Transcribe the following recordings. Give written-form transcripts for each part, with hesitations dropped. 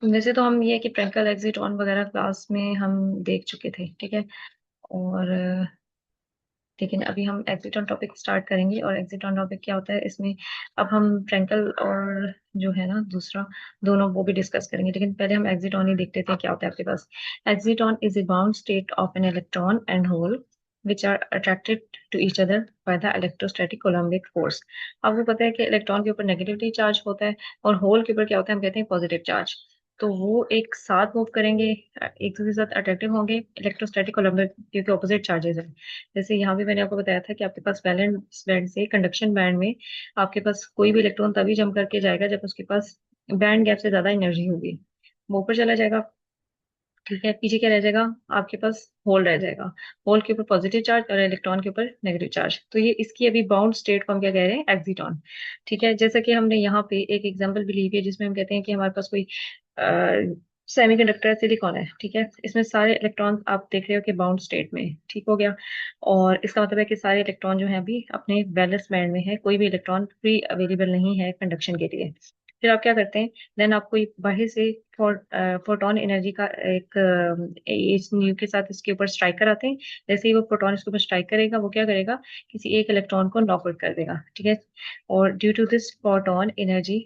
वैसे तो हम ये कि फ्रैंकल एग्जिटॉन वगैरह क्लास में हम देख चुके थे, ठीक है। और लेकिन अभी हम एग्जिटॉन टॉपिक स्टार्ट करेंगे। और एग्जिटॉन टॉपिक क्या होता है इसमें, अब हम फ्रैंकल और जो है ना दूसरा, दोनों वो भी डिस्कस करेंगे। लेकिन पहले हम एग्जिटॉन ही देख लेते हैं क्या होता है आपके पास। Exciton is a bound state of an electron and hole which are attracted to each other by the electrostatic Coulombic force। आपको पता है कि इलेक्ट्रॉन के ऊपर नेगेटिवली चार्ज होता है और होल के ऊपर क्या होता है, हम कहते हैं पॉजिटिव चार्ज। तो वो एक साथ मूव करेंगे, एक दूसरे के साथ अट्रैक्टिव होंगे। इलेक्ट्रोस्टैटिक कोलम्बिक क्योंकि ऑपोजिट चार्जेस है। जैसे यहाँ भी मैंने आपको बताया था कि आपके पास वैलेंस बैंड से कंडक्शन बैंड में आपके पास कोई भी इलेक्ट्रॉन तभी जम करके जाएगा जब उसके पास बैंड गैप से ज्यादा एनर्जी होगी, वो ऊपर चला जाएगा। ठीक है, पीछे क्या रह जाएगा, आपके पास होल रह जाएगा। होल के ऊपर पॉजिटिव चार्ज और इलेक्ट्रॉन के ऊपर नेगेटिव चार्ज। तो ये इसकी अभी बाउंड स्टेट को हम क्या कह रहे हैं, एक्सीटॉन। ठीक है, जैसा कि हमने यहाँ पे एक एग्जांपल भी ली है जिसमें हम कहते हैं कि हमारे पास कोई सेमीकंडक्टर सिलिकॉन है। ठीक है, इसमें सारे इलेक्ट्रॉन आप देख रहे हो कि बाउंड स्टेट में, ठीक हो गया। और इसका मतलब है कि सारे इलेक्ट्रॉन जो है अभी अपने वैलेंस बैंड में है, कोई भी इलेक्ट्रॉन फ्री अवेलेबल नहीं है कंडक्शन के लिए। फिर आप क्या करते हैं, देन आपको एक बाहर से फोटोन एनर्जी का एक इस न्यू के साथ इसके ऊपर स्ट्राइकर आते हैं। जैसे ही वो प्रोटॉन इसके ऊपर स्ट्राइक करेगा, वो क्या करेगा, किसी एक इलेक्ट्रॉन को नॉक आउट कर देगा। ठीक है, और due to this photon energy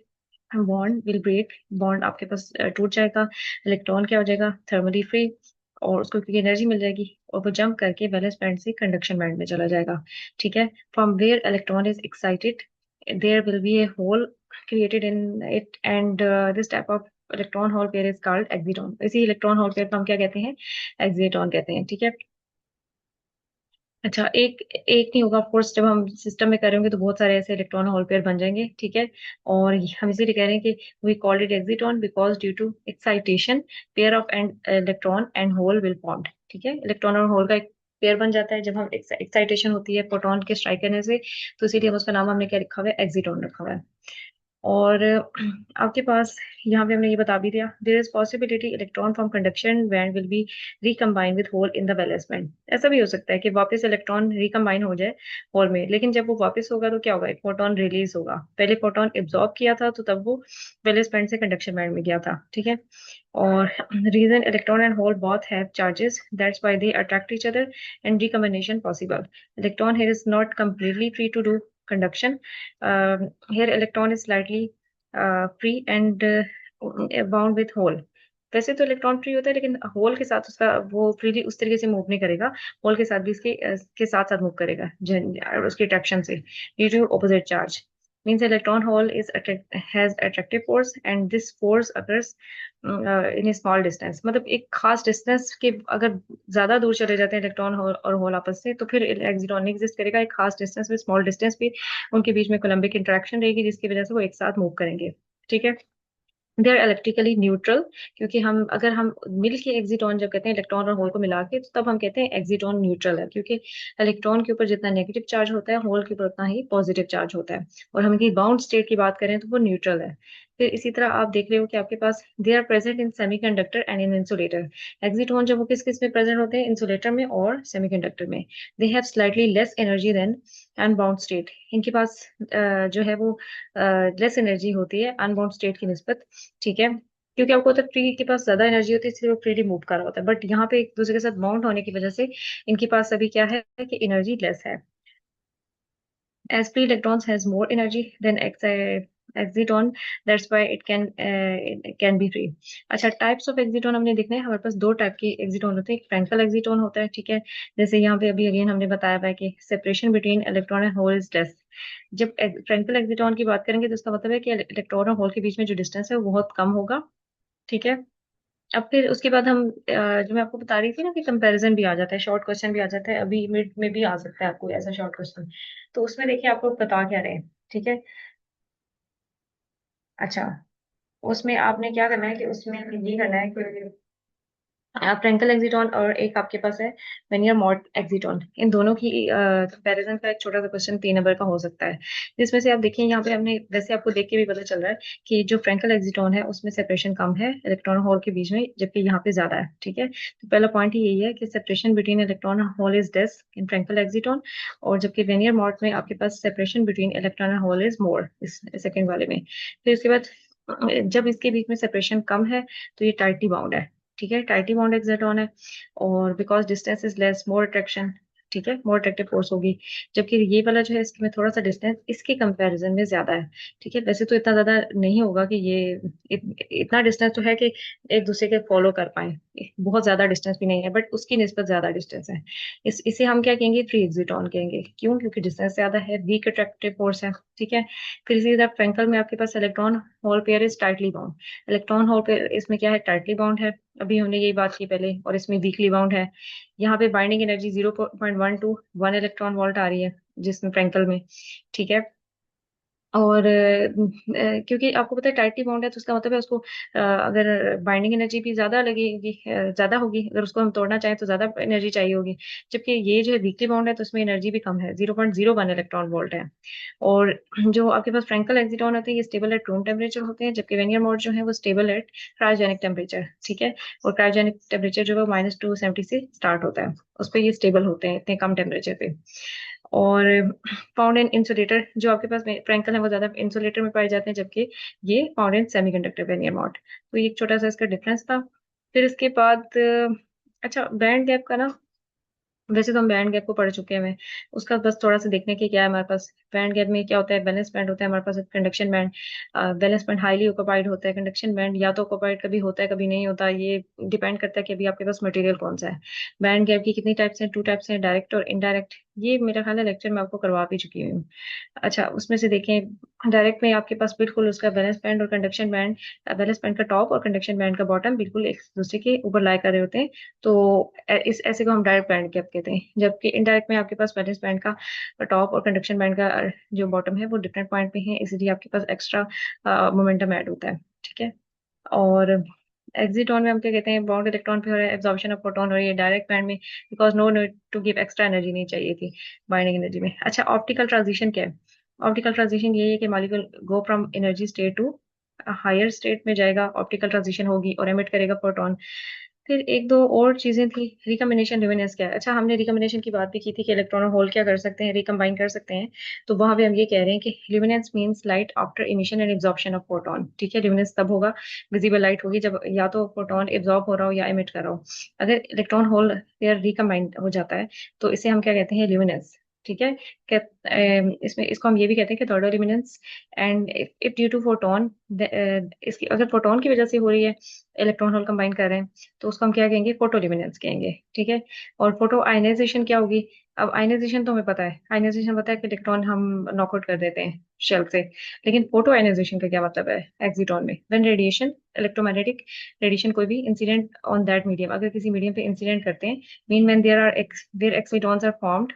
bond will break. Bond आपके पास टूट जाएगा, इलेक्ट्रॉन क्या हो जाएगा, थर्मली फ्री, और उसको क्योंकि एनर्जी मिल जाएगी और वो जंप करके वैलेंस बैंड से कंडक्शन बैंड में चला जाएगा। ठीक है, from where electron is excited there will be a hole created in it, and this type of electron hole pair is called exciton. इसी इलेक्ट्रॉन होल पेयर को हम क्या कहते हैं, एक्सीटॉन कहते हैं। ठीक है। अच्छा, एक एक नहीं होगा, ऑफ कोर्स जब हम सिस्टम में करेंगे तो बहुत सारे ऐसे इलेक्ट्रॉन होल पेयर बन जाएंगे। ठीक है, और हम इसीलिए कह रहे हैं कि we called it exciton because due to excitation pair of and electron and hole will formed. ठीक है, इलेक्ट्रॉन और होल का एक पेयर बन जाता है जब हम एक्साइटेशन होती है प्रोटॉन के स्ट्राइक करने से। तो इसीलिए हम उसका नाम हमने क्या रखा हुआ है, एक्सीटॉन रखा हुआ है। और आपके पास यहाँ पे हमने ये बता भी दिया, there is possibility electron from conduction band will be recombine with hole in the valence band. ऐसा भी हो सकता है कि वापस इलेक्ट्रॉन रिकम्बाइन हो जाए होल में, लेकिन जब वो वापस होगा तो क्या होगा, एक फोटोन रिलीज होगा। पहले फोटोन एब्जॉर्ब किया था तो तब वो वैलेंस बैंड से कंडक्शन बैंड में गया था। ठीक है, और reason electron and hole both have charges, that's why they attract each other and recombination possible। electron here is not completely free to do conduction। here electron is slightly free and bound with hole। वैसे तो electron free होता है लेकिन whole के साथ उसका वो freely उस तरीके से मूव नहीं करेगा। होल के साथ भी इसके के साथ साथ मूव करेगा उसकी अट्रैक्शन से, due to opposite charge. means electron hole is has attractive force and this force occurs in small distance. मतलब एक खास डिस्टेंस के अगर ज्यादा दूर चले जाते हैं इलेक्ट्रॉन और होल आपस से, तो फिर एक्सिटॉन नहीं एग्जिस्ट करेगा। एक खास डिस्टेंस में, स्मॉल डिस्टेंस पे उनके बीच में कोलम्बिक इंटरेक्शन रहेगी जिसकी वजह से वो एक साथ मूव करेंगे। ठीक है, दे आर इलेक्ट्रिकली न्यूट्रल। क्योंकि हम अगर हम मिल के एक्सिटॉन जब कहते हैं इलेक्ट्रॉन और होल को मिला के, तो तब हम कहते हैं एक्सिटॉन न्यूट्रल है, क्योंकि इलेक्ट्रॉन के ऊपर जितना नेगेटिव चार्ज होता है होल के ऊपर उतना ही पॉजिटिव चार्ज होता है। और हम इनकी बाउंड स्टेट की बात करें तो वो न्यूट्रल है। फिर इसी तरह आप देख रहे हो कि आपके पास they are present in semiconductor and in insulator. Exciton जब वो किस किस में प्रेजेंट होते हैं, इंसुलेटर में और सेमीकंडक्टर में। They have slightly less energy than unbound state. इनके पास जो है वो लेस एनर्जी होती है अनबाउंड स्टेट की निस्बत। ठीक है, क्योंकि आपको होता है फ्री के पास ज्यादा एनर्जी होती है इसलिए वो फ्रीली मूव कर रहा होता है, बट यहाँ पे एक दूसरे के साथ बाउंड होने की वजह से इनके पास अभी क्या है कि एनर्जी लेस है। as free electrons has more energy than exciton, that's why it can be free। अच्छा, टाइप्स ऑफ एक्सिटॉन हमने देखना है। हमारे पास दो टाइप के एक्सिटॉन होते हैं, एक फ्रैंकल एक्सिटॉन होता है। ठीक है, जैसे यहाँ पे अभी अगेन हमने बताया हुआ है कि separation between electron and hole is less. जब फ्रैंकल एक्सिटॉन की बात करेंगे तो इसका मतलब है कि इलेक्ट्रॉन और होल के बीच में जो डिस्टेंस है वो बहुत कम होगा। ठीक है, अब फिर उसके बाद हम जो मैं आपको बता रही थी ना कि कंपैरिजन भी आ जाता है, शॉर्ट क्वेश्चन भी आ जाता है, अभी मिड में भी आ सकता है आपको ऐसा शॉर्ट क्वेश्चन। तो उसमें देखिए आपको बता क्या रहे हैं। ठीक है, अच्छा, उसमें आपने क्या करना है कि उसमें ये करना है कि फ्रैंकल एक्सिटॉन और एक आपके पास है वेनियर मॉड एक्सिटॉन, इन दोनों की कंपैरिजन का एक छोटा सा क्वेश्चन 3 नंबर का हो सकता है। जिसमें से आप देखिए यहाँ पे हमने वैसे आपको देख के भी पता चल रहा है कि जो फ्रैंकल एक्सिटॉन है उसमें सेपरेशन कम है इलेक्ट्रॉन होल के बीच में, जबकि यहाँ पे ज्यादा है। ठीक है, तो पहला पॉइंट ही यही है कि separation between electron and hole is less in Frenkel exciton, और जबकि वेनियर मॉड में आपके पास separation between electron and hole is more इस सेकंड वाले में। फिर उसके बाद जब इसके बीच में सेपरेशन कम है तो ये टाइटली बाउंड है, ठीक है, टाइटली बाउंड एक्सेटॉन है। और because distance is less, more attraction, ठीक है, मोर अट्रैक्टिव फोर्स होगी। जबकि ये वाला जो है इसमें थोड़ा सा डिस्टेंस इसके कंपैरिजन में ज्यादा है, ठीक है। वैसे तो इतना ज्यादा नहीं होगा कि ये इतना डिस्टेंस तो है कि एक दूसरे के फॉलो कर पाए, बहुत ज्यादा डिस्टेंस भी नहीं है, बट उसकी निस्बत ज्यादा डिस्टेंस है। इसे हम क्या कहेंगे, फ्री एक्सिटॉन कहेंगे। क्यों? क्योंकि डिस्टेंस ज्यादा है, वीक अट्रैक्टिव फोर्स है, ठीक है। फिर इसी तरह फ्रैंकल में आपके पास electron hole pair is tightly bound. Electron hole pair इसमें क्या है, टाइटली बाउंड है, अभी हमने यही बात की पहले, और इसमें वीकली बाउंड है। यहाँ पे binding energy 0.1 to 1 electron volt आ रही है जिसमें फ्रैंकल में, ठीक है। और क्योंकि आपको पता है टाइटली बाउंड है तो उसका मतलब है उसको अगर बाइंडिंग एनर्जी भी ज्यादा लगेगी, ज्यादा होगी, अगर उसको हम तोड़ना चाहें तो ज्यादा एनर्जी चाहिए होगी। जबकि ये जो है वीकली बाउंड है तो उसमें एनर्जी भी कम है, 0.01 इलेक्ट्रॉन वोल्ट है। और जो आपके पास फ्रैंकल एक्सिटॉन होते हैं ये स्टेबल एट रूम टेम्परेचर होते हैं, जबकि वेनियर मोड जो है वो स्टेबल एट क्रायोजेनिक टेम्परेचर, ठीक है। और क्रायोजेनिक टेम्परेचर जो है -270 से स्टार्ट होता है, उस पर ये स्टेबल होते हैं इतने कम टेम्परेचर पे। और फाउंड इन इंसुलेटर, जो आपके पास फ्रैंकल है वो ज्यादा इंसुलेटर में पाए जाते हैं, जबकि ये found in semiconductor vernier mod. तो ये एक छोटा सा इसका डिफरेंस था। फिर इसके बाद अच्छा, बैंड गैप का ना, वैसे तो हम बैंड गैप को पढ़ चुके हैं, उसका बस थोड़ा सा देखने की क्या है हमारे पास। बैंड गैप में क्या होता है, बैलेंस बैंड होता है हमारे पास, conduction band. Valence band highly occupied होता है, कंडक्शन बैंड या तो ऑक्यूपाइड कभी होता है कभी नहीं होता, ये डिपेंड करता है कि अभी आपके पास मटेरियल कौन सा है। बैंड गैप की कितनी टाइप्स हैं, 2 टाइप्स हैं, डायरेक्ट और इनडायरेक्ट। ये मेरा ख्याल है लेक्चर में आपको करवा भी चुकी हूँ। अच्छा, उसमें से देखें, डायरेक्ट में आपके पास बिल्कुल उसका बैलेंस बैंड और कंडक्शन बैंड, बैलेंस बैंड का टॉप और कंडक्शन बैंड का बॉटम बिल्कुल एक दूसरे के ऊपर लाई कर रहे होते हैं। तो इस ऐसे को हम डायरेक्ट बैंड गैप कहते हैं। जबकि इनडायरेक्ट में आपके पास बैलेंस बैंड का टॉप और कंडक्शन बैंड का जो बॉटम है वो डिफरेंट पॉइंट पे है, इसलिए आपके पास एक्स्ट्रा मोमेंटम ऐड होता है, ठीक है। और एग्जिटॉन में हम क्या कहते हैं, बाउंड इलेक्ट्रॉन पे हो रहा है एब्जॉर्प्शन ऑफ प्रोटॉन हो रही है डायरेक्ट बैंड में, because no need to give extra energy नहीं चाहिए थी बाइंडिंग एनर्जी में। अच्छा, ऑप्टिकल ट्रांजिशन क्या है? ऑप्टिकल ट्रांजिशन यही है कि molecule go from energy state to higher state में जाएगा, ऑप्टिकल ट्रांजिशन होगी और एमिट करेगा प्रोटॉन। फिर एक दो और चीजें थी, रिकम्बिनेशन ल्यूमिनेंस क्या है? अच्छा, हमने रिकम्बिनेशन की बात भी की थी कि इलेक्ट्रॉन और होल क्या कर सकते हैं, रिकम्बाइन कर सकते हैं। तो वहां पे हम ये कह रहे हैं कि luminance means light after emission and absorption of photon, ठीक है। ल्यूमिनेंस तब होगा, विजिबल लाइट होगी, जब या तो फोटोन एब्जॉर्ब हो रहा हो या एमिट कर रहा हो। अगर इलेक्ट्रॉन होल पेयर रिकम्बाइन हो जाता है तो इसे हम क्या कहते हैं, ल्यूमिनेंस, ठीक है। इसमें इसको हम ये भी कहते हैं कि thermoluminescence. And if due to photon, इसकी अगर फोटोन की वजह से हो रही है, इलेक्ट्रॉन होल कंबाइन कर रहे हैं, तो उसको हम क्या कहेंगे, फोटोल्यूमिनेंस कहेंगे, ठीक है। और फोटो आयनाइजेशन क्या होगी? अब आयनाइजेशन तो हमें पता है, आयनाइजेशन पता है कि इलेक्ट्रॉन हम नॉकआउट कर देते हैं शेल से। लेकिन फोटो आयनाइजेशन का क्या मतलब है एक्सिटॉन में? व्हेन रेडिएशन, इलेक्ट्रोमैग्नेटिक रेडिएशन कोई भी इंसिडेंट ऑन दैट मीडियम, अगर किसी मीडियम पे इंसिडेंट करते हैं, mean when there excitons are formed,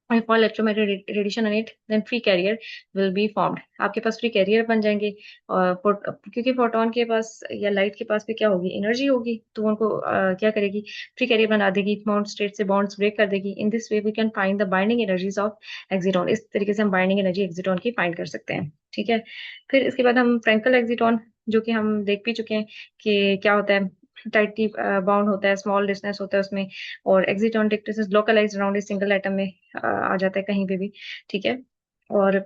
for electromagnetic radiation on it, then free carrier will be formed। आपके पास फ्री कैरियर बन जाएंगे। और क्योंकि फोटोन के पास या लाइट के पास भी क्या होगी, एनर्जी होगी, तो उनको क्या करेगी, फ्री कैरियर बना देगी, बाउंड स्टेट से बॉन्ड्स ब्रेक कर देगी। In this way we can find the binding energies of exciton. इस तरीके से हम बाइंडिंग एनर्जी एक्सिटॉन की फाइंड कर सकते हैं, ठीक है। फिर इसके बाद हम फ्रैंकल एक्सिटॉन, जो कि हम देख भी चुके हैं कि क्या होता है, टाइटली बाउंड होता है, स्मॉल डिस्टेंस होता है उसमें। और exciton distance localized around a single atom में आ जाता है कहीं पे भी, ठीक है। और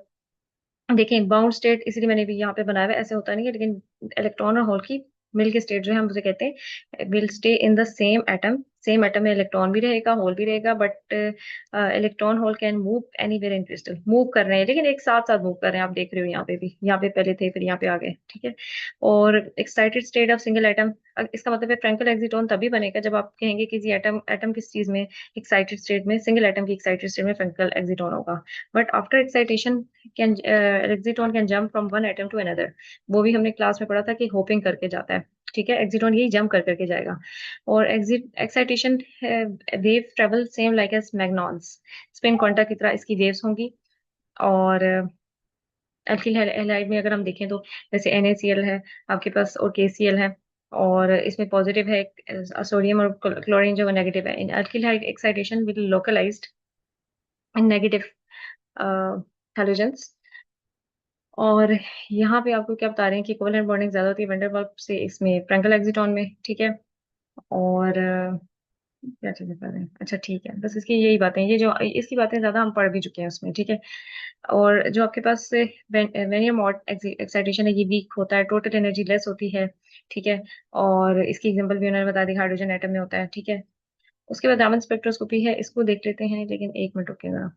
देखें, बाउंड स्टेट इसलिए मैंने भी यहाँ पे बनाया हुआ है, ऐसे होता नहीं है, लेकिन इलेक्ट्रॉन और होल की मिल के स्टेट जो है हम उसे कहते हैं will stay in the same atom. Same atom में इलेक्ट्रॉन भी रहेगा, होल भी रहेगा, but electron hole can move anywhere in crystal, move कर रहे हैं लेकिन एक साथ साथ मूव कर रहे हैं। आप देख रहे हो यहाँ पे भी, यहाँ पे पहले थे फिर यहाँ पे आ गए, ठीक है। और excited state of single atom, इसका मतलब है फ्रैंकल एक्सिटॉन तभी बनेगा जब आप कहेंगे किसी एटम एटम किस चीज में एक्साइटेड स्टेट में, सिंगल एटम की एक्साइटेड स्टेट में फ्रैंकल एक्सिटॉन होगा। But after excitation can exciton can jump from one atom to another. वो भी हमने क्लास में पढ़ा था कि होपिंग करके जाता है, ठीक है। एक्सिटॉन यही जंप कर करके जाएगा। और exit excitation wave travel same like as magnons, spin quanta की तरह इसकी वेव्स होंगी। और एल्किल हैलाइड में अगर हम देखें तो जैसे NaCl है आपके पास और KCl है, और इसमें पॉजिटिव है सोडियम, और क्लोरीन जो नेगेटिव है। In alkyl excitation will localized in negative halogens. और यहाँ पे आपको क्या बता रहे हैं कि कोवलेंट बॉन्डिंग ज्यादा होती है वैन डेर वाल्स से इसमें फ्रैंकल एक्सिटॉन में, ठीक है। और क्या चीजें कर रहे हैं, अच्छा ठीक है, बस इसकी यही बातें, ये जो इसकी बातें ज्यादा हम पढ़ भी चुके हैं उसमें, ठीक है। और जो आपके पास से वेन मोड एक्साइटेशन है, ये वीक होता है, टोटल एनर्जी लेस होती है, ठीक है। और इसकी एग्जांपल भी उन्होंने बता दी, हाइड्रोजन एटम में होता है, ठीक है। उसके बाद रामन स्पेक्ट्रोस्कोपी है, इसको देख लेते हैं, लेकिन एक मिनट रुकिएगा।